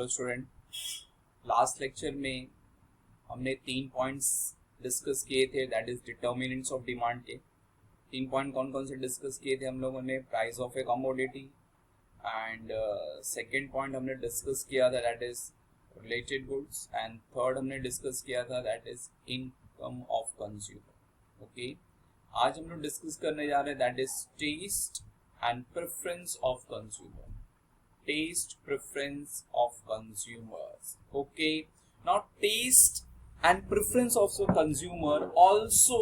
Hello student, last lecture में हमने 3 points discuss किए थे, that is determinants of demand के। 3 पॉइंट कौन कौन से डिस्कस किए थे हम लोगों ने? Price of a commodity, and second point हमने डिस्कस किया था that is related goods, and third हमने डिस्कस किया था that is income of consumer. Okay, आज हम लोग डिस्कस करने जा रहे हैं that is taste and preference of consumer. Taste preference of consumers. Okay, now taste and preference of the consumer also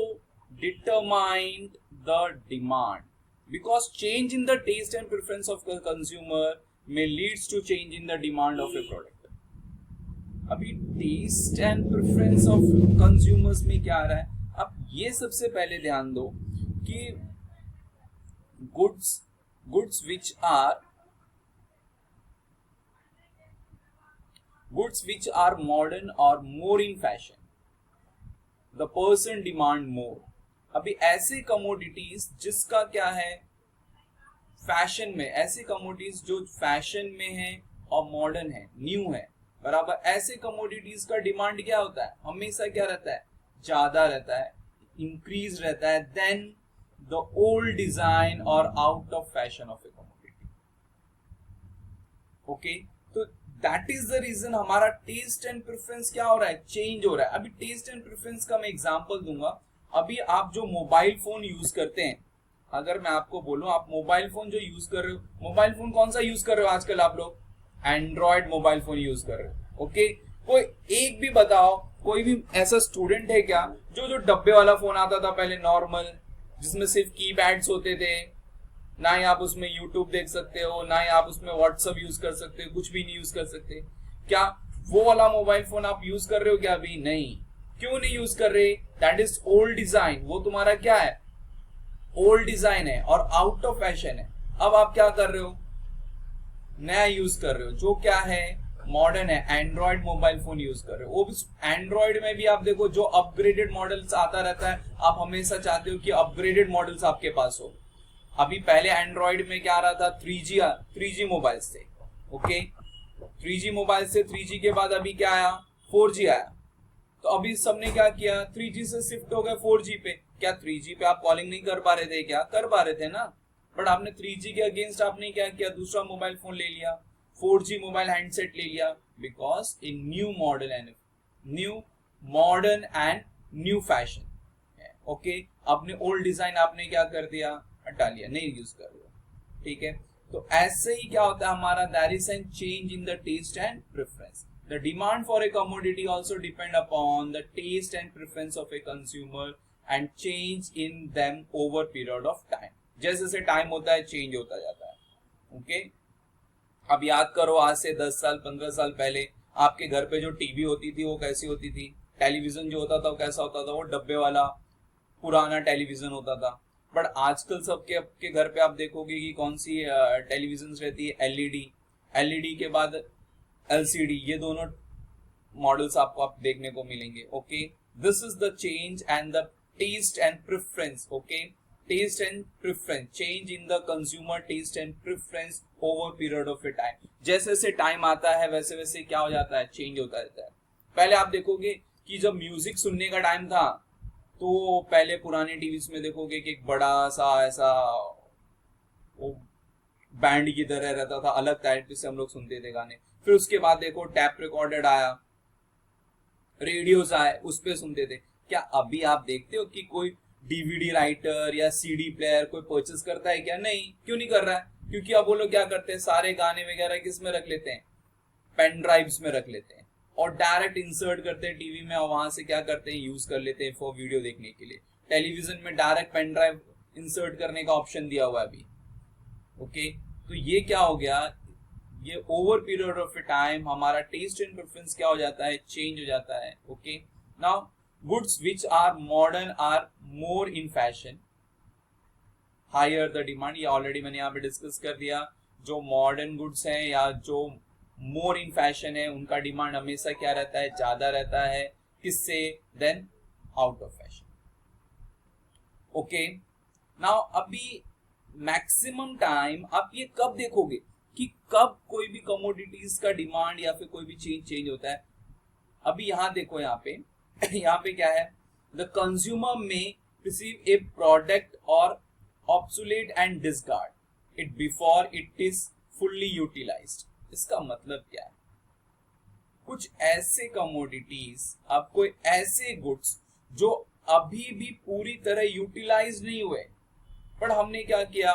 determined the demand, because change in the taste and preference of the consumer may leads to change in the demand of a product. अभी taste and preference of consumers में क्या आ रहा है? अब ये सबसे पहले ध्यान दो कि goods which are modern or more in fashion, the person demand more. अभी ऐसे कमोडिटीज जिसका क्या है, फैशन में, ऐसे कमोडिटीज जो फैशन में है और मॉडर्न है, न्यू है, बराबर, ऐसे कमोडिटीज का डिमांड क्या होता है? हमेशा क्या रहता है? ज्यादा रहता है, इंक्रीज रहता है देन द ओल्ड डिजाइन और out of fashion of a commodity. Okay, तो दैट इज द रीजन हमारा टेस्ट एंड प्रेफरेंस क्या हो रहा है? चेंज हो रहा है। अभी टेस्ट एंड प्रेफरेंस का मैं एग्जांपल दूंगा। अभी आप जो मोबाइल फोन यूज करते हैं, अगर मैं आपको बोलूं आप मोबाइल फोन जो यूज कर रहे हो, मोबाइल फोन कौन सा यूज कर रहे हो आजकल आप लोग? एंड्रॉयड मोबाइल फोन यूज कर रहे हो। ओके, कोई एक भी बताओ, कोई भी ऐसा स्टूडेंट है क्या जो डब्बे वाला फोन आता था पहले, नॉर्मल, जिसमें सिर्फ कीपैड्स होते थे, ना ही आप उसमें YouTube देख सकते हो, ना ही आप उसमें WhatsApp यूज कर सकते हो, कुछ भी नहीं यूज कर सकते? क्या वो वाला मोबाइल फोन आप यूज कर रहे हो क्या? अभी नहीं। क्यों नहीं यूज कर रहे? That is old design. वो तुम्हारा क्या है? ओल्ड डिजाइन है और आउट ऑफ फैशन है। अब आप क्या कर रहे हो? नया यूज कर रहे हो, जो क्या है? मॉडर्न है। एंड्रॉइड मोबाइल फोन यूज कर रहे हो। वो एंड्रॉइड में भी आप देखो, जो अपग्रेडेड मॉडल्स आता रहता है, आप हमेशा चाहते हो कि अपग्रेडेड मॉडल्स आपके पास हो। अभी पहले एंड्रॉइड में क्या आ रहा था? 3G मोबाइल्स थे। ओके, 3G मोबाइल से 3G के बाद अभी क्या आया? 4G आया। तो अभी सबने क्या किया? 3G से शिफ्ट हो गए 4G पे। क्या 3G पे आप कॉलिंग नहीं कर पा रहे थे? क्या कर पा रहे थे ना, बट आपने 3G के अगेंस्ट आपने क्या किया? दूसरा मोबाइल फोन ले लिया, 4G मोबाइल हैंडसेट ले लिया, because in new modern and new fashion. Okay, अपने ओल्ड डिजाइन आपने क्या कर दिया? हटा लिया, नहीं यूज कर रहे हो। ठीक है, तो ऐसे ही क्या होता है हमारा? There is an change in the taste and preference. The demand for a commodity also depend upon the taste and preference of a consumer and change in them over period of time. जैसे जैसे time होता है change होता जाता है। Okay, अब याद करो, आज से 10 साल 15 साल पहले आपके घर पे जो टीवी होती थी वो कैसी होती थी? टेलीविजन जो होता था वो कैसा होता था? वो डब्बे वाला पुराना टेलीविजन होता था। बट आजकल सबके घर पे आप देखोगे कि कौन सी टेलीविजन रहती है? एलईडी के बाद एलसीडी, ये दोनों मॉडल्स आपको आप देखने को मिलेंगे। Okay, this is the change and the taste and preference. Okay, taste and preference, change in the consumer taste and preference over period of a time. जैसे जैसे टाइम आता है वैसे वैसे क्या हो जाता है? चेंज होता रहता है। पहले आप देखोगे कि जब म्यूजिक सुनने का टाइम था, तो पहले पुराने टीवीज में देखोगे कि एक बड़ा सा ऐसा वो बैंड की तरह रहता था, अलग टाइप से हम लोग सुनते थे गाने। फिर उसके बाद देखो टैप रिकॉर्डेड आया, रेडियोस आए, उस पे सुनते थे। क्या अभी आप देखते हो कि कोई डीवीडी राइटर या सीडी प्लेयर कोई परचेस करता है क्या? नहीं। क्यों नहीं कर रहा है? क्योंकि अब वो लोग क्या करते हैं, सारे गाने वगैरह किस में रख लेते हैं? पेन ड्राइव्स में रख लेते हैं और डायरेक्ट इंसर्ट करते हैं टीवी में, और वहां से क्या करते हैं? यूज कर लेते हैं फॉर वीडियो देखने के लिए। टेलीविजन में डायरेक्ट पेन ड्राइव इंसर्ट करने का ऑप्शन दिया हुआ है अभी। ओके, तो ये क्या हो गया? ये over period of a time हमारा टेस्ट एंड प्रेफरेंस क्या हो जाता है? चेंज हो जाता है। Okay, now goods which are modern are more in fashion, higher the demand. ये ऑलरेडी मैंने यहाँ पे डिस्कस कर दिया। जो मॉडर्न गुड्स हैं या जो मोर इन फैशन है, उनका डिमांड हमेशा क्या रहता है? ज्यादा रहता है। किससे? Then out of fashion. Okay, now अभी मैक्सिमम टाइम आप ये कब देखोगे कि कब कोई भी कमोडिटीज का डिमांड या फिर कोई भी चेंज होता है। अभी यहाँ देखो, यहाँ पे क्या है, the consumer may receive a product और obsolete and discard it before it is fully utilised. इसका मतलब क्या है, कुछ ऐसे कमोडिटीज, अब कोई ऐसे गुड्स जो अभी भी पूरी तरह यूटिलाइज नहीं हुए, पर हमने क्या किया,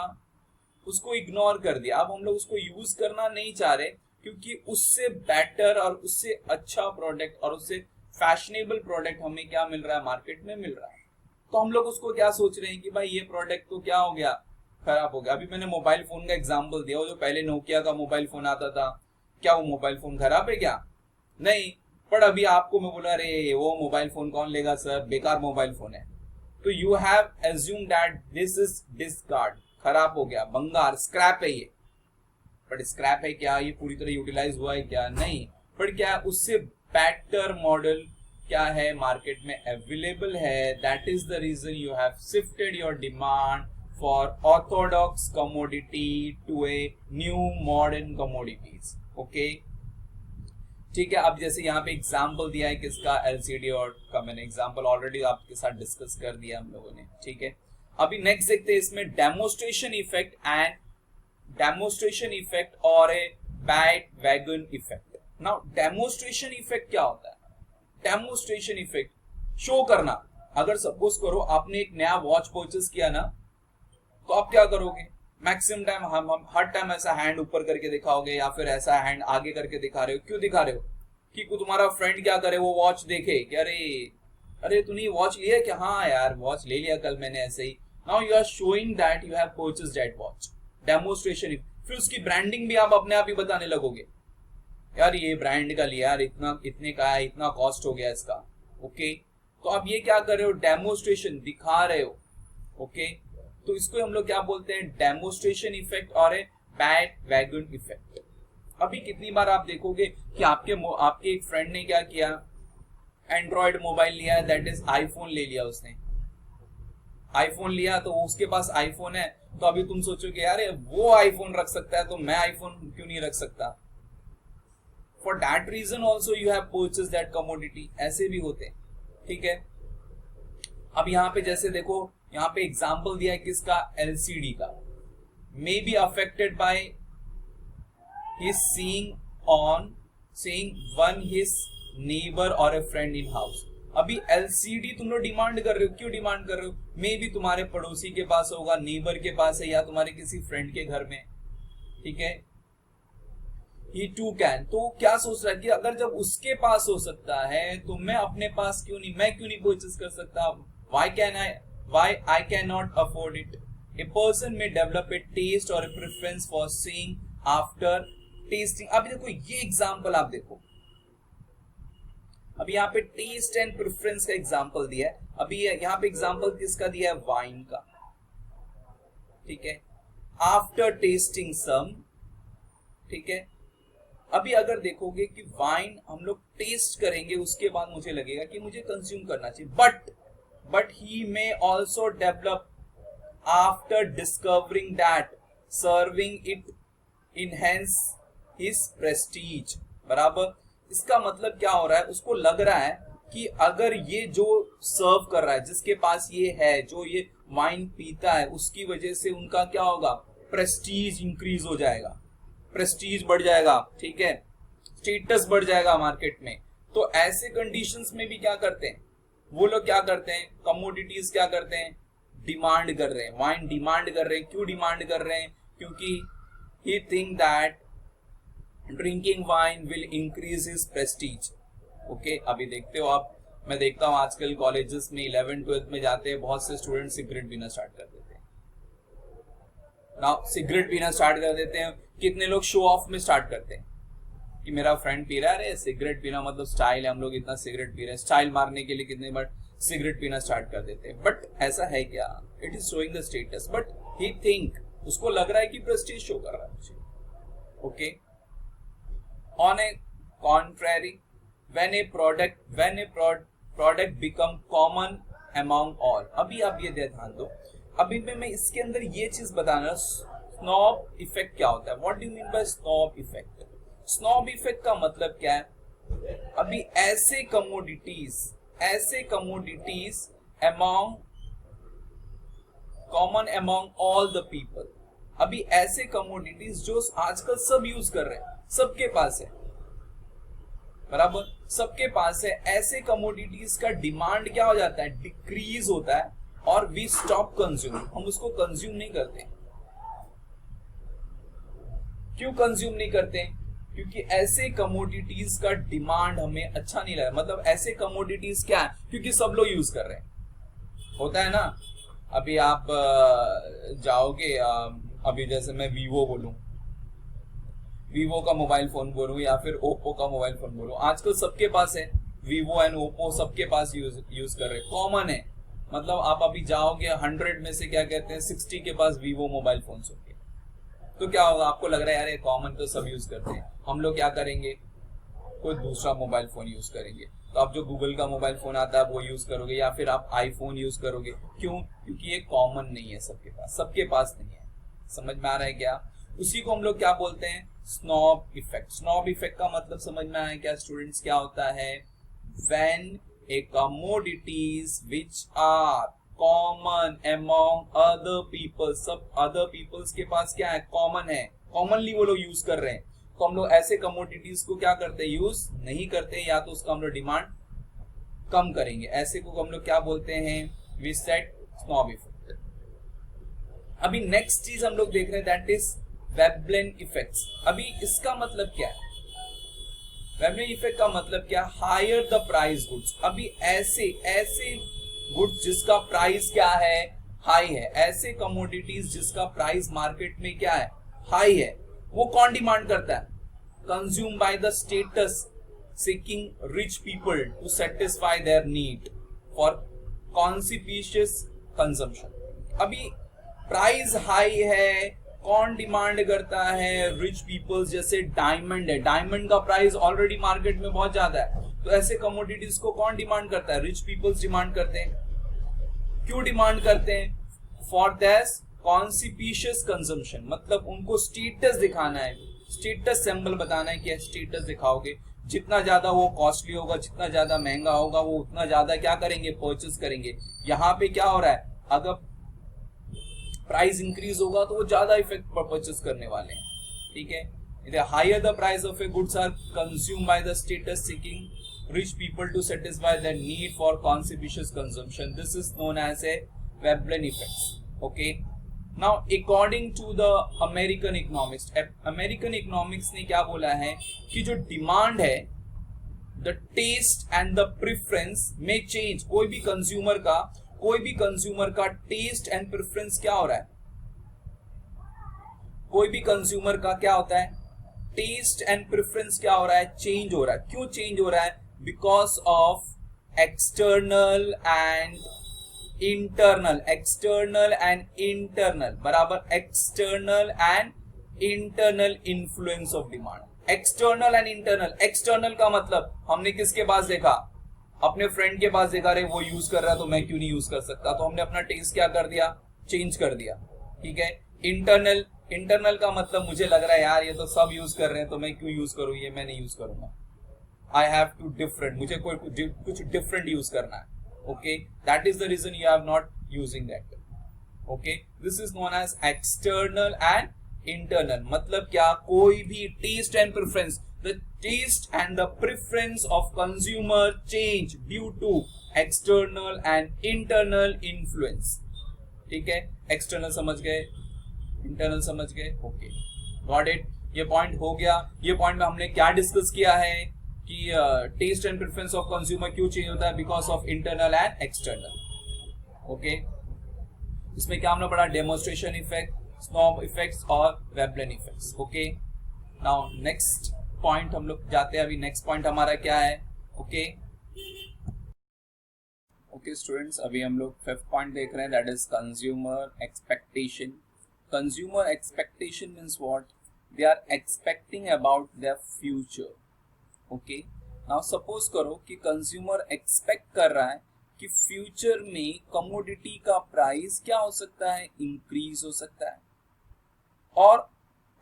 उसको इग्नोर कर दिया। अब हम लोग उसको यूज करना नहीं चाह रहे क्योंकि उससे बेटर और उससे अच्छा प्रोडक्ट और उससे फैशनेबल प्रोडक्ट हमें क्या मिल रहा है, मार्केट में मिल रहा है। तो हम लोग उसको क्या सोच रहे हैं कि भाई ये प्रोडक्ट तो क्या हो गया, खराब हो गया। अभी मैंने मोबाइल फोन का एग्जांपल दिया, वो जो पहले नोकिया का मोबाइल फोन आता था, क्या वो मोबाइल फोन खराब है क्या? नहीं। पर अभी आपको मैं बोला, अरे वो मोबाइल फोन कौन लेगा सर, बेकार मोबाइल फोन है। तो you have assume that this is discard, खराब हो गया, बंगार, स्क्रैप है ये। बट स्क्रैप है क्या, ये पूरी तरह यूटिलाइज हुआ है क्या? नहीं। पर क्या उससे बेटर मॉडल क्या है, मार्केट में अवेलेबल है। That is the reason you have shifted your demand for orthodox commodity to a new modern commodities. Okay, ठीक है। अब जैसे यहाँ पे एग्जाम्पल दिया है किसका, एलसीडी और का मैंने एग्जाम्पल ऑलरेडी आपके साथ डिस्कस कर दिया हम लोगों ने, ठीक है। अभी नेक्स्ट देखते हैं इसमें demonstration effect and demonstration effect और a bandwagon effect. Now demonstration effect क्या होता है? डेमोस्ट्रेशन इफेक्ट शो करना। अगर सपोज करो आपने एक नया वॉच परचेस किया ना, तो आप क्या करोगे, मैक्सिमम टाइम हम हर टाइम ऐसा हैंड ऊपर करके दिखाओगे या फिर ऐसा हैंड आगे करके दिखा रहे हो। क्यों दिखा रहे हो? कि तुम्हारा फ्रेंड क्या करे, वो वॉच देखे कि अरे तूने वॉच लिया क्या? हाँ यार वॉच ले लिया कल मैंने ऐसे ही। Now you are showing that you have purchased that watch, demonstration. फिर उसकी ब्रांडिंग भी आप अपने आप ही बताने लगोगे, यार ये ब्रांड का लिया यार, इतने का है, इतना कॉस्ट हो गया इसका। ओके, तो आप ये क्या कर रहे हो, डेमोस्ट्रेशन दिखा रहे हो। ओके, तो इसको हम लोग क्या बोलते हैं, डेमोस्ट्रेशन इफेक्ट और बैट वैगन इफेक्ट। अभी कितनी बार आप देखोगे कि आपके एक फ्रेंड ने क्या किया, एंड्रॉइड मोबाइल लिया, दैट इज आईफोन ले लिया उसने। आईफोन लिया तो उसके पास आईफोन है, तो अभी तुम सोचोगे यार वो आईफोन रख सकता है तो मैं आईफोन क्यों नहीं रख सकता। For that reason also you have purchase that commodity. ऐसे भी होते हैं, ठीक है। अब यहाँ पे जैसे देखो, यहाँ पे एग्जाम्पल दिया है किसका, एलसीडी का। May be affected by his seeing one his neighbour और ए फ्रेंड इन हाउस। अभी एलसीडी तुम लोग डिमांड कर रहे हो, क्यों डिमांड कर रहे हो? मे बी तुम्हारे पड़ोसी के पास होगा, नेबर के पास है, या तुम्हारे किसी फ्रेंड के घर में, ठीक है। He too can, तो क्या सोच रहा है कि अगर जब उसके पास हो सकता है तो मैं अपने पास क्यों नहीं, मैं क्यों नहीं परचेज कर सकता? Why I cannot afford it? A person may develop a taste or a preference for seeing after tasting. अभी देखो ये एग्जांपल आप देखो, अभी यहाँ पे टेस्ट एंड प्रेफरेंस का एग्जांपल दिया है। अभी यहाँ पे एग्जांपल किसका दिया है, वाइन का, ठीक है। आफ्टर टेस्टिंग सम, ठीक है। अभी अगर देखोगे कि वाइन हम लोग टेस्ट करेंगे, उसके बाद मुझे लगेगा कि मुझे कंज्यूम करना चाहिए, but he may also develop after discovering that serving it enhance his Prestige. बराबर, इसका मतलब क्या हो रहा है, उसको लग रहा है कि अगर ये जो सर्व कर रहा है, जिसके पास ये है, जो ये वाइन पीता है, उसकी वजह से उनका क्या होगा, प्रेस्टीज इंक्रीज हो जाएगा, प्रेस्टीज बढ़ जाएगा, ठीक है, स्टेटस बढ़ जाएगा मार्केट में। तो ऐसे कंडीशंस में भी क्या करते हैं वो लोग, क्या करते हैं, कमोडिटीज क्या करते हैं, डिमांड कर रहे हैं, वाइन डिमांड कर रहे हैं। क्यों डिमांड कर रहे हैं? क्योंकि he think that drinking wine will increase his prestige. Okay, अभी देखते हो आप, मैं देखता हूं आजकल कॉलेजेस में 11th-12th में जाते हैं, बहुत से स्टूडेंट सिगरेट पीना स्टार्ट कर देते हैं। नाउ सिगरेट पीना स्टार्ट कर देते हैं, कितने लोग शो ऑफ में स्टार्ट करते हैं कि मेरा फ्रेंड पी रहा है, अरे सिगरेट पीना मतलब स्टाइल है, हम लोग इतना सिगरेट पी रहे हैं, स्टाइल मारने के लिए कितने बार सिगरेट पीना स्टार्ट कर देते हैं। बट ऐसा है क्या, it is showing the status, but he think, उसको लग रहा है कि प्रेस्टीज शो कर रहा है मुझे। Okay, on A contrary, when a product become common among all। अभी आप ये ध्यान दो, अभी मैं इसके अंदर ये चीज बताना, स्नॉब इफेक्ट क्या होता है? What do you mean by snob effect? Snob effect का मतलब क्या है? अभी ऐसे commodities among common among all the people, अभी ऐसे कमोडिटीज जो आजकल सब यूज कर रहे हैं, सबके पास है, बराबर सबके पास है, ऐसे कमोडिटीज का डिमांड क्या हो जाता है? डिक्रीज होता है, और वी स्टॉप कंज्यूमिंग, हम उसको कंज्यूम नहीं करते। क्यों कंज्यूम नहीं करते? क्योंकि ऐसे कमोडिटीज का डिमांड हमें अच्छा नहीं लगा। मतलब ऐसे कमोडिटीज क्या है? क्योंकि सब लोग यूज कर रहे हैं, होता है ना। अभी आप जाओगे, अभी जैसे मैं वीवो बोलूं, वीवो का मोबाइल फोन बोलूं या फिर ओप्पो का मोबाइल फोन बोलूं, आजकल सबके पास है, वीवो एंड ओप्पो सबके पास यूज कर रहे हैं, कॉमन है। मतलब आप अभी जाओगे 100 में से क्या कहते हैं 60 के पास वीवो मोबाइल फोन होंगे। तो क्या होगा? आपको लग रहा है यार ये कॉमन तो सब यूज करते हैं, हम लोग क्या करेंगे? कोई दूसरा मोबाइल फोन यूज करेंगे। तो आप जो गूगल का मोबाइल फोन आता है वो यूज करोगे, या फिर आप आईफोन यूज करोगे। क्यों? क्योंकि ये कॉमन नहीं है सबके पास नहीं है। समझ में आ रहा है क्या? उसी को हम लोग क्या बोलते हैं? Snob effect. स्नॉब इफेक्ट का मतलब समझ में आया क्या स्टूडेंट्स? क्या होता है? When a commodities which are common among other people, सब अदर पीपल्स के पास क्या है? कॉमन है, कॉमनली वो लोग यूज कर रहे हैं। तो हम लोग ऐसे कमोडिटीज को क्या करते हैं? यूज नहीं करते, या तो उसका हम लोग डिमांड कम करेंगे। ऐसे को हम लोग क्या बोलते हैं? We said snob effect. अभी नेक्स्ट चीज हम लोग देख रहे हैं, दैट इज वेबलेन इफेक्ट्स। अभी इसका मतलब क्या है? वेबलेन इफेक्ट का मतलब क्या? Higher the price goods. अभी ऐसे गुड्स जिसका प्राइस क्या है? हाई है, ऐसे कमोडिटीज जिसका प्राइस मार्केट में क्या है? हाई है, वो कौन डिमांड करता है? Consume by the status seeking rich people to satisfy their need for conspicuous consumption. अभी प्राइस हाई है, कौन डिमांड करता है? Rich peoples. जैसे डायमंड है, डायमंड का प्राइस ऑलरेडी मार्केट में बहुत ज्यादा है, तो ऐसे कमोडिटीज को कौन डिमांड करता है? रिच पीपल्स डिमांड करते हैं। क्यों डिमांड करते हैं? फॉर दिस कॉन्सिपिशियस कंजम्पशन, मतलब उनको स्टेटस दिखाना है, स्टेटस सिंबल बताना है कि स्टेटस दिखाओगे। जितना ज्यादा वो कॉस्टली होगा, जितना ज्यादा महंगा होगा, वो उतना ज्यादा क्या करेंगे? परचेस करेंगे। यहाँ पे क्या हो रहा है? अगर प्राइस इंक्रीज होगा तो वो ज्यादा इफेक्ट पर परचेस करने वाले हैं, ठीक है। Higher the price of a goods are consume by the status seeking rich people to satisfy their need for conspicuous consumption. This is known as a Veblen effects. Okay, now according to the American economics ने क्या बोला है कि जो demand है, the taste and the preference में change. कोई भी कंज्यूमर का टेस्ट एंड प्रेफरेंस क्या हो रहा है? कोई भी कंज्यूमर का क्या होता है? टेस्ट एंड प्रेफरेंस क्या हो रहा है? चेंज हो रहा है। क्यों चेंज हो रहा है? Because of external and internal, बराबर external and internal influence of demand. External and internal. External का मतलब हमने किसके पास देखा? अपने फ्रेंड के पास देखा, रहे वो यूज कर रहा है तो मैं क्यों नहीं यूज कर सकता? तो हमने अपना टेस्ट क्या कर दिया? चेंज कर दिया, ठीक है। इंटरनल का मतलब मुझे लग रहा है यार ये तो सब यूज कर रहे हैं तो मैं क्यों यूज करूं, ये मैं नहीं यूज करूंगा। आई हैव टू डिफरेंट, मुझे कुछ डिफरेंट यूज करना है। Okay, that is the reason you have not using that. Okay, this is known as external and internal. मतलब क्या? कोई भी taste and preference, the taste and the preference of consumer change due to external and internal influence। ठीक है, external समझ गए, internal समझ गए। Okay, got it. ये पॉइंट हो गया। ये पॉइंट में हमने क्या डिस्कस किया है कि taste and preference of consumer क्यों चेंज होता है? Because of internal and external. Okay, इसमें क्या हमने पढ़ा? डेमोन्स्ट्रेशन इफेक्ट, स्नॉब इफेक्ट्स और Veblen effects. Okay, now next point हम लोग जाते हैं। अभी नेक्स्ट पॉइंट हमारा क्या है? ओके स्टूडेंट्स, अभी हम लोग 5th पॉइंट देख रहे हैं, that is consumer expectation. Consumer expectation means what? They are expecting about their future. Okay, now suppose करो कि कंज्यूमर एक्सपेक्ट कर रहा है कि फ्यूचर में कमोडिटी का प्राइस क्या हो सकता है? इंक्रीज हो सकता है। और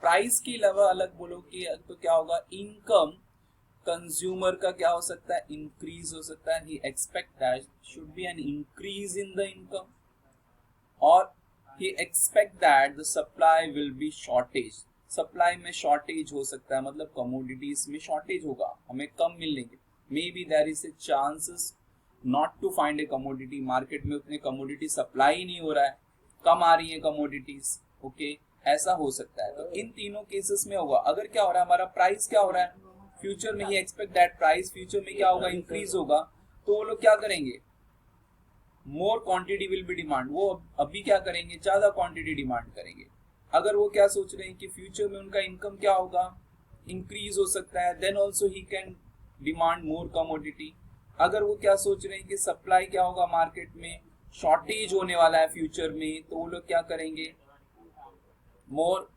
प्राइस के अलावा अलग बोलो कि तो क्या होगा, इनकम कंज्यूमर का क्या हो सकता है, इंक्रीज हो सकता है, he expect that should be an increase in the income, और he expect that the supply will be shortage, supply में शॉर्टेज हो सकता है, मतलब कमोडिटीज में शॉर्टेज होगा, हमें कम मिलेंगे, maybe there is a chances not to find a commodity, market में उतने कमोडिटी सप्लाई ही नहीं हो रहा है, कम आ रही है कमोडिटीज, ओके, ऐसा हो सकता है। तो इन तीनों केसेस में होगा, अगर क्या हो रहा है, हमारा प्राइस क्या हो रहा है, फ्यूचर में ही एक्सपेक्ट दैट प्राइस फ्यूचर में क्या होगा, इंक्रीज होगा, तो वो लोग क्या करेंगे, more quantity will be demand, वो अभी क्या करेंगे, ज्यादा क्वांटिटी डिमांड करेंगे। अगर वो क्या सोच रहे हैं कि फ्यूचर में उनका इनकम क्या होगा, इंक्रीज हो सकता है, then also he can demand more commodity. अगर वो क्या सोच रहे हैं कि सप्लाई क्या होगा, मार्केट में शॉर्टेज होने वाला है फ्यूचर में, तो वो लोग क्या करेंगे, more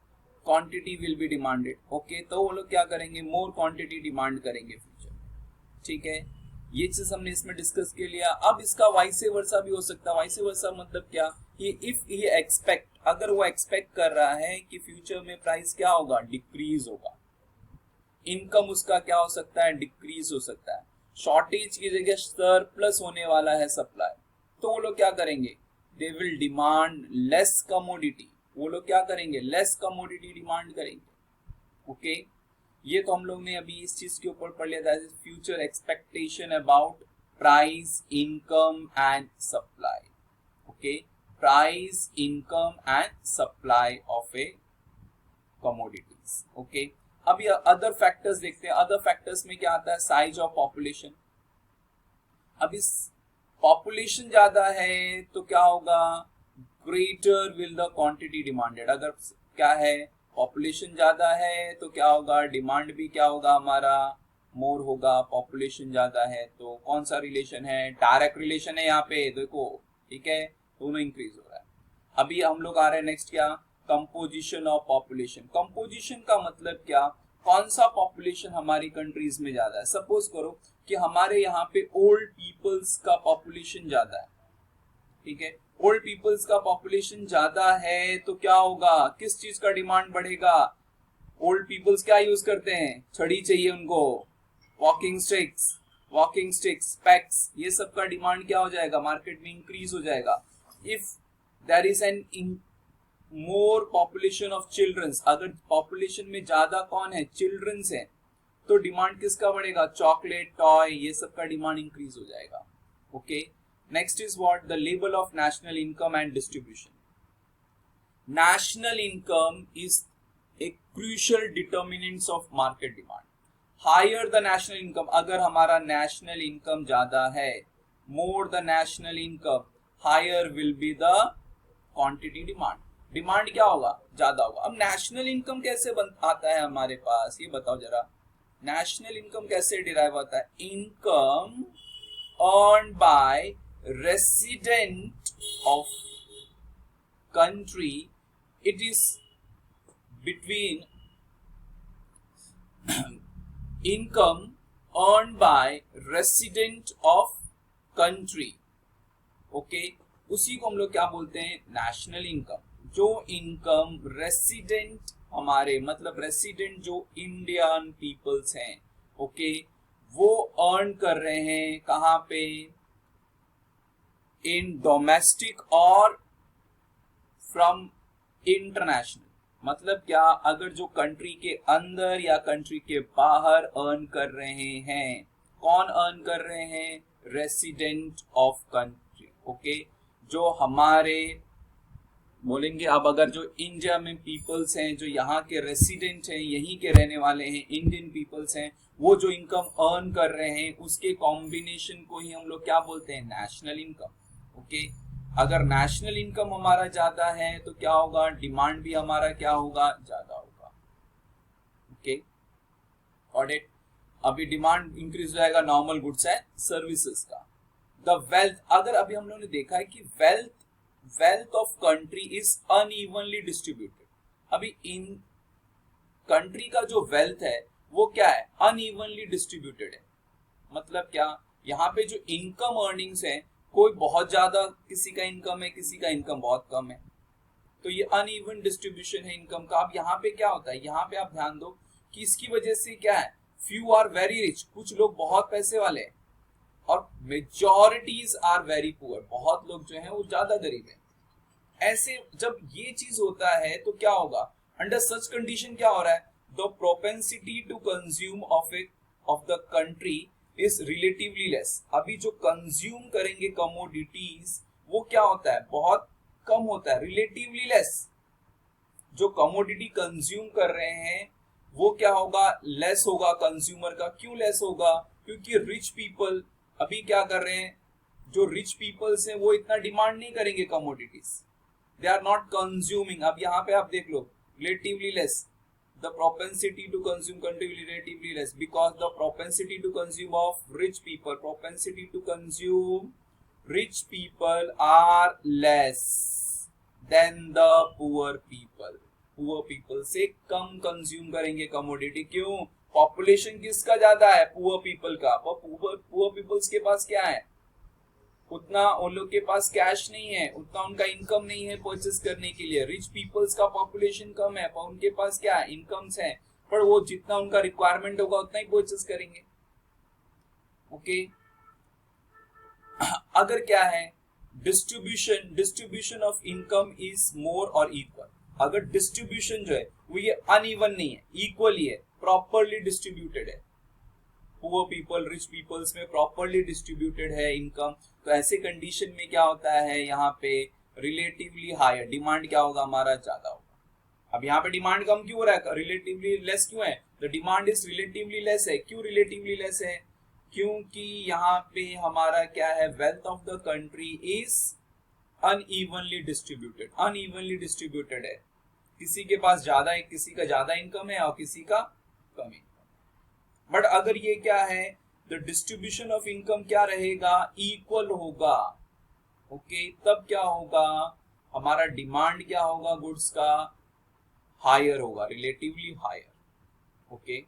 quantity will be demanded, okay, तो वो लोग क्या करेंगे, मोर क्वांटिटी डिमांड करेंगे फ्यूचर, ठीक है। ये चीज हमने इसमें डिस्कस कर लिया। अब इसका वाइसे वर्सा भी हो सकता है, वाइसे वर्सा मतलब क्या, ये इफ ये एक्सपेक्ट, अगर वो एक्सपेक्ट कर रहा है कि फ्यूचर में प्राइस क्या होगा, डिक्रीज होगा, इनकम उसका क्या हो सकता है, डिक्रीज हो सकता है, शॉर्टेज की जगह सरप्लस होने वाला है सप्लाई, तो वो लोग क्या करेंगे, they will demand less commodity, वो लोग क्या करेंगे, लेस कमोडिटी डिमांड करेंगे, ओके। ये तो हम लोग ने अभी इस चीज के ऊपर पढ़ लिया, that is future expectation about price, income and supply, okay, price, income and supply of A commodities, okay. अब ये अदर फैक्टर्स देखते हैं, अदर फैक्टर्स में क्या आता है, साइज ऑफ पॉपुलेशन। अब इस पॉपुलेशन ज्यादा है तो क्या होगा, greater will the quantity demanded, अगर क्या है, पॉपुलेशन ज्यादा है तो क्या होगा, डिमांड भी क्या होगा हमारा, मोर होगा, पॉपुलेशन ज्यादा है तो कौन सा रिलेशन है, डायरेक्ट रिलेशन है यहाँ पे देखो, ठीक है, दोनों इंक्रीज हो रहा है। अभी हम लोग आ रहे हैं नेक्स्ट क्या, कंपोजिशन ऑफ पॉपुलेशन। कंपोजिशन का मतलब क्या, कौन सा पॉपुलेशन हमारी कंट्रीज में ज्यादा है। सपोज करो कि हमारे यहाँ पे ओल्ड पीपल्स का पॉपुलेशन ज्यादा है, ठीक है, ओल्ड पीपल्स का पॉपुलेशन ज्यादा है तो क्या होगा, किस चीज का डिमांड बढ़ेगा, ओल्ड पीपल्स क्या यूज करते हैं, छड़ी चाहिए उनको, वॉकिंग स्टिक्स, पैक्स, ये सब का डिमांड क्या हो जाएगा, मार्केट में इंक्रीज हो जाएगा। If there is an more population of childrens, अगर पॉपुलेशन में ज्यादा कौन है, चिल्ड्रंस है, तो डिमांड किसका बढ़ेगा, चॉकलेट, टॉय, ये सब का डिमांड इंक्रीज हो जाएगा, okay. Next is what, the level of national income and distribution. National income is a crucial determinants of market demand. Higher the national income, अगर हमारा नेशनल इनकम ज्यादा है, more the national income, higher will be the quantity demand, demand क्या होगा, ज्यादा होगा। अब national income कैसे आता है हमारे पास, ये बताओ जरा, नेशनल इनकम कैसे डिराइव होता है, income earned by resident of country, it is between income earned by resident of country, okay, उसी को हम लोग क्या बोलते हैं, नेशनल इनकम। जो इनकम रेसिडेंट हमारे, मतलब रेसिडेंट जो इंडियन पीपल्स हैं, ओके, वो अर्न कर रहे हैं कहां पे, इन डोमेस्टिक और फ्रॉम इंटरनेशनल, मतलब क्या, अगर जो कंट्री के अंदर या कंट्री के बाहर अर्न कर रहे हैं, कौन अर्न कर रहे हैं, रेसिडेंट ऑफ कंट्री, ओके, जो हमारे बोलेंगे। अब अगर जो इंडिया में पीपल्स हैं, जो यहाँ के रेसिडेंट हैं, यहीं के रहने वाले हैं, इंडियन पीपल्स हैं, वो जो इनकम अर्न कर रहे हैं, उसके कॉम्बिनेशन को ही हम लोग क्या बोलते हैं, नेशनल इनकम, ओके। अगर नेशनल इनकम हमारा ज्यादा है तो क्या होगा, डिमांड भी हमारा क्या होगा, ज्यादा होगा, ओके, गॉट इट। अभी डिमांड इंक्रीज हो जाएगा नॉर्मल गुड्स एंड सर्विसेज का। द वेल्थ, अगर अभी हम लोगों ने देखा है कि wealth of country is unevenly distributed. अभी इन कंट्री का जो वेल्थ है वो क्या है, अनइवनली डिस्ट्रीब्यूटेड है। मतलब क्या, यहाँ पे जो इनकम अर्निंग्स है, कोई बहुत ज्यादा किसी का इनकम है, किसी का इनकम बहुत कम है, तो ये अनइवन डिस्ट्रीब्यूशन है इनकम का। अब यहाँ पे क्या होता है, यहाँ पे आप ध्यान दो कि इसकी वजह से क्या है, फ्यू आर वेरी रिच, कुछ लोग बहुत पैसे वाले हैं, और मेजॉरिटीज आर वेरी पुअर, बहुत लोग जो है वो ज्यादा गरीब है। ऐसे जब ये चीज होता है तो क्या होगा, अंडर सच कंडीशन क्या हो रहा है, the propensity to consume of the country is relatively less. अभी जो कंज्यूम करेंगे कमोडिटीज वो क्या होता है, बहुत कम होता है, रिलेटिवली लेस। जो कमोडिटी कंज्यूम कर रहे हैं वो क्या होगा, लेस होगा कंज्यूमर का। क्यों लेस होगा, क्योंकि रिच पीपल अभी क्या कर रहे हैं, जो रिच पीपल्स हैं वो इतना डिमांड नहीं करेंगे commodities, they are not consuming. अब यहाँ पे आप देख लो, relatively less, the propensity to consume country will relatively less because the propensity to consume of rich people, propensity to consume rich people are less than the poor people. Poor people से कम consume करेंगे commodity. क्यों, population किसका ज्यादा है, poor people का। Poor peoples के पास क्या है, उतना उन लोग के पास कैश नहीं है, उतना उनका इनकम नहीं है परचेस करने के लिए। रिच पीपल्स का पॉपुलेशन कम है पर उनके पास क्या है, इनकम्स है, पर वो जितना उनका रिक्वायरमेंट होगा उतना ही परचेस करेंगे। ओके, अगर क्या है, distribution of income is more और इक्वल, अगर डिस्ट्रीब्यूशन जो है वो ये अनइवन नहीं है, इक्वली है, प्रॉपरली डिस्ट्रीब्यूटेड है, पुअर पीपल रिच पीपल्स में प्रॉपरली डिस्ट्रीब्यूटेड है इनकम, तो ऐसे कंडीशन में क्या होता है, यहाँ पे रिलेटिवली हायर, डिमांड क्या होगा हमारा, ज्यादा होगा। अब यहाँ पे डिमांड कम क्यों हो रहा है, रिलेटिवली लेस क्यों है, the demand is relatively less है। क्यों रिलेटिवली लेस है, क्योंकि यहाँ पे हमारा क्या है, wealth of the country is unevenly distributed, unevenly distributed है, किसी के पास ज्यादा है, किसी का ज्यादा इनकम है और किसी का कम इनकम। बट अगर ये क्या है, द डिस्ट्रीब्यूशन ऑफ इनकम क्या रहेगा, इक्वल होगा। ओके, तब क्या होगा, हमारा डिमांड क्या होगा गुड्स का, हायर होगा, रिलेटिवली हायर। ओके,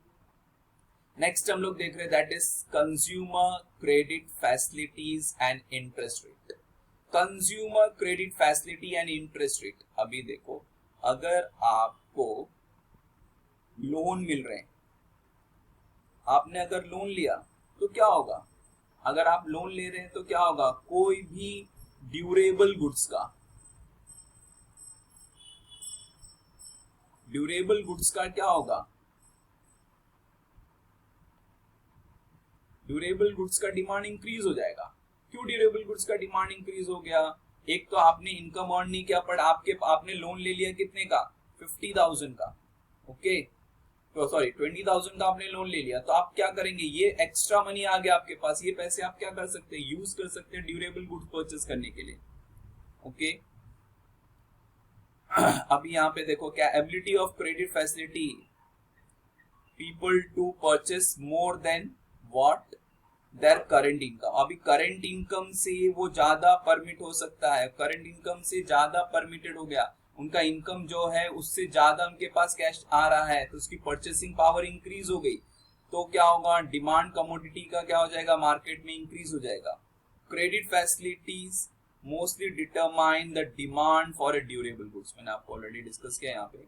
नेक्स्ट हम लोग देख रहे हैं, that is consumer credit facilities and interest rate. Consumer credit facility and interest rate. अभी देखो, अगर आपको लोन मिल रहे हैं, आपने अगर लोन लिया तो क्या होगा, अगर आप लोन ले रहे हैं तो क्या होगा, कोई भी ड्यूरेबल गुड्स का, ड्यूरेबल गुड्स का क्या होगा, ड्यूरेबल गुड्स का डिमांड इंक्रीज हो जाएगा। क्यों ड्यूरेबल गुड्स का डिमांड इंक्रीज हो गया, एक तो आपने इनकम अर्न नहीं किया, पर आपने लोन ले लिया कितने का, 50,000 का। ओके, तो सॉरी 20,000 का आपने लोन ले लिया, तो आप क्या करेंगे, ये एक्स्ट्रा मनी आ गया आपके पास, ये पैसे आप क्या कर सकते हैं, यूज कर सकते हैं ड्यूरेबल गुड्स परचेस करने के लिए। ओके, अभी यहाँ पे देखो क्या, ability of credit facility people to purchase more than what their current income. अभी करंट इनकम से वो ज्यादा परमिट हो सकता है, करंट इनकम से ज्यादा परमिटेड हो गया, उनका इनकम जो है उससे ज्यादा उनके पास कैश आ रहा है, तो उसकी परचेसिंग पावर इंक्रीज हो गई, तो क्या होगा, डिमांड कमोडिटी का क्या हो जाएगा, मार्केट में इंक्रीज हो जाएगा। Credit facilities mostly determine the demand for A durable goods, मैंने आपको ऑलरेडी डिस्कस किया यहाँ पे,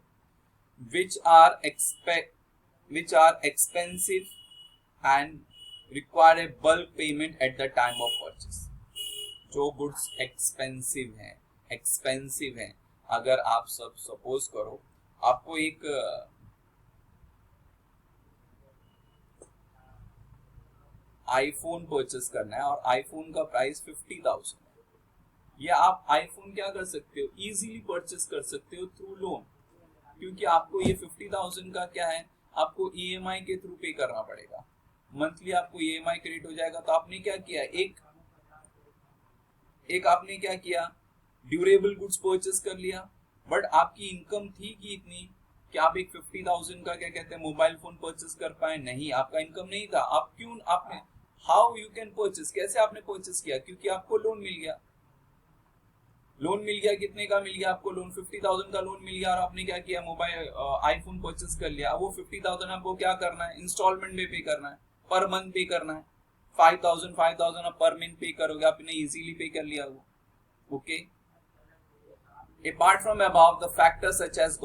which are expensive and require a bulk payment at the time of purchase। जो गुड्स एक्सपेंसिव हैं, अगर आप सब सपोज करो आपको एक आईफोन परचेस करना है और आईफोन का प्राइस 50,000 है, या आप आईफोन क्या कर सकते हो, इजीली परचेस कर सकते हो थ्रू लोन, क्योंकि आपको ये 50,000 का क्या है, आपको ईएमआई के थ्रू पे करना पड़ेगा, मंथली आपको ईएमआई क्रेडिट हो जाएगा। तो आपने क्या किया, एक आपने क्या किया, ड्यूरेबल गुड्स परचेस कर लिया, बट आपकी इनकम थी कि इतनी कि आप एक 50,000 का क्या कहते हैं मोबाइल फोन परचेस कर पाए, नहीं, आपका इनकम नहीं था। आप क्यों, आपने हाउ यू कैन परचेस, कैसे आपने परचेस किया, क्योंकि आपको लोन मिल गया। लोन मिल गया, कितने का मिल गया आपको लोन, 50,000 का लोन मिल गया, और आपने क्या किया, मोबाइल आईफोन परचेस कर लिया। वो 50,000 आपको क्या करना है, इंस्टॉलमेंट में पे करना है, पर मंथ पे करना है, 5,000 आप पर मंथ पे करोगे, आपने इजीली पे कर लिया वो। Okay, apart from above the factors such as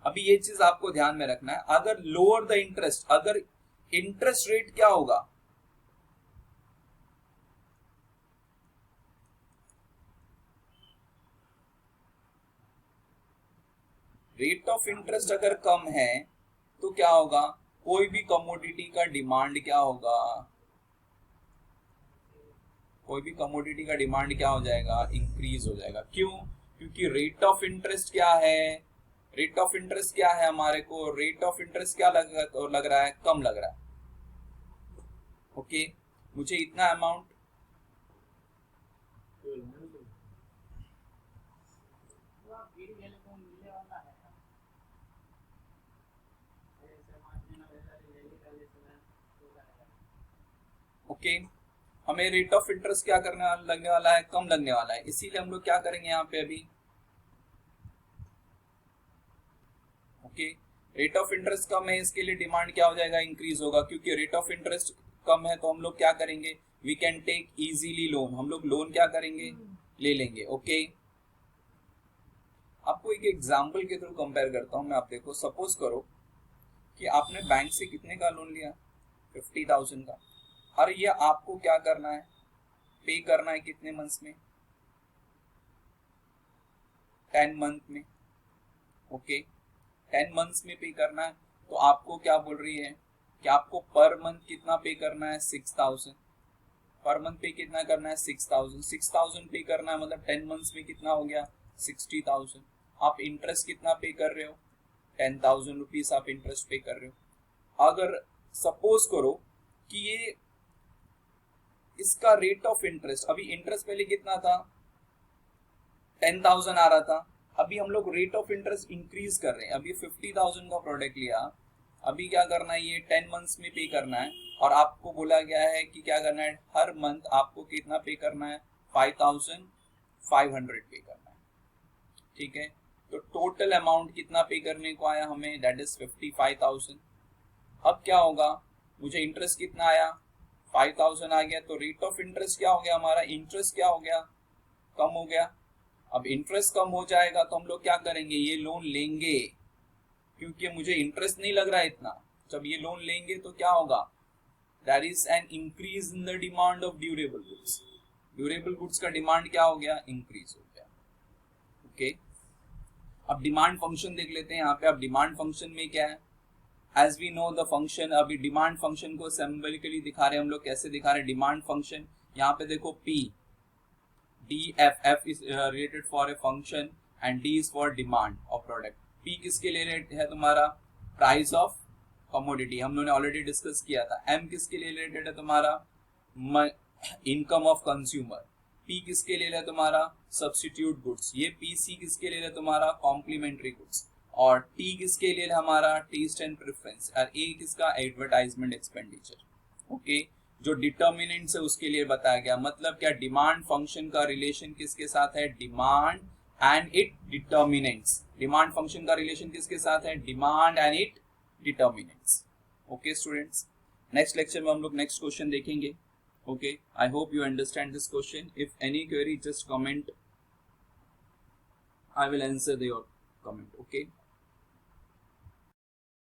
अभी ये चीज आपको ध्यान में रखना है, अगर लोअर द इंटरेस्ट, अगर इंटरेस्ट रेट क्या होगा, रेट ऑफ इंटरेस्ट अगर कम है तो क्या होगा, कोई भी कमोडिटी का डिमांड क्या होगा, कोई भी कमोडिटी का डिमांड क्या हो जाएगा, इंक्रीज हो जाएगा। क्यों? क्योंकि रेट ऑफ इंटरेस्ट क्या है, रेट ऑफ इंटरेस्ट क्या है हमारे को, रेट ऑफ इंटरेस्ट क्या लग रहा है, कम लग रहा है। ओके, मुझे इतना अमाउंट ओके, हमें रेट ऑफ इंटरेस्ट क्या लगने वाला है, कम लगने वाला है, इसीलिए हम लोग क्या करेंगे यहाँ पे अभी, ओके, रेट ऑफ इंटरेस्ट कम है, इसके लिए डिमांड क्या हो जाएगा, इंक्रीज होगा। क्योंकि रेट ऑफ इंटरेस्ट कम है तो हम लोग क्या करेंगे, we can take easily loan, हम लोग लोन क्या करेंगे, ले लेंगे। ओके, आपको एक एग्जांपल के थ्रू कंपेयर करता हूं मैं, आप देखो, सपोज करो कि आपने बैंक से कितने का लोन लिया, 50,000 का, और ये आपको क्या करना है, पे करना है कितने मंथ्स में, 10 मंथ में। ओके, 10 मंथ्स में पे करना है, तो आपको क्या बोल रही है कि आपको पर मंथ कितना पे करना है, 6,000 पर मंथ पे कितना करना है, 6,000 पे करना है, मतलब 10 मंथ्स में कितना हो गया, 60,000। आप इंटरेस्ट कितना पे कर रहे हो, 10,000 रुपीज आप इंटरेस्ट पे कर रहे हो। अगर सपोज करो कि ये इसका रेट ऑफ इंटरेस्ट, अभी इंटरेस्ट पहले कितना था, 10,000 आ रहा था, अभी हम लोग रेट ऑफ इंटरेस्ट इंक्रीज कर रहे हैं। अभी 50,000 का प्रोडक्ट लिया, अभी क्या करना है, ये 10 मंथ्स में पे करना है, और आपको बोला गया है कि क्या करना है, हर मंथ आपको कितना पे करना है, 5,500 पे करना है। ठीक है, तो टोटल अमाउंट कितना पे करने को आया हमें, दैट इज 55,000। अब क्या होगा, मुझे इंटरेस्ट कितना आया, 5,000 आ गया, तो रेट ऑफ इंटरेस्ट क्या हो गया हमारा, इंटरेस्ट क्या हो गया, कम हो गया। अब इंटरेस्ट कम हो जाएगा तो हम लोग क्या करेंगे, ये लोन लेंगे, क्योंकि मुझे इंटरेस्ट नहीं लग रहा है इतना। जब ये लोन लेंगे तो क्या होगा, there is an increase in the demand of durable goods, durable goods का डिमांड क्या हो गया, इंक्रीज हो गया। ओके, अब डिमांड फंक्शन देख लेते हैं यहाँ पे। अब डिमांड फंक्शन में क्या है, as we know the function, अभी डिमांड फंक्शन को सिंबॉलिकली दिखा रहे हैं हम लोग, कैसे दिखा रहे हैं डिमांड फंक्शन, यहाँ पे देखो P, D, F is related for a function and D is for demand of product। P किसके लिए related है तुम्हारा, प्राइस ऑफ कमोडिटी, हम लोगों ने ऑलरेडी डिस्कस किया था। M किसके लिए रिलेटेड है तुम्हारा, इनकम ऑफ कंज्यूमर। P किसके लिए है तुम्हारा, सब्स्टिट्यूट गुड्स। ये PC किसके लिए है तुम्हारा, कॉम्प्लीमेंट्री गुड्स। और T किसके लिए हमारा, टेस्ट एंड प्रेफरेंस। और A किसका, एडवर्टाइजमेंट एक्सपेंडिचर। ओके, जो डिटर्मिनेंट्स है उसके लिए बताया गया। मतलब क्या, डिमांड फंक्शन का रिलेशन किसके साथ है, demand and it determinants. Demand function का रिलेशन किसके साथ है, demand and it determinants. Okay students, next lecture में हम लोग नेक्स्ट क्वेश्चन देखेंगे। Okay, I hope you understand this question. If any query just comment, I will answer your comment। Okay,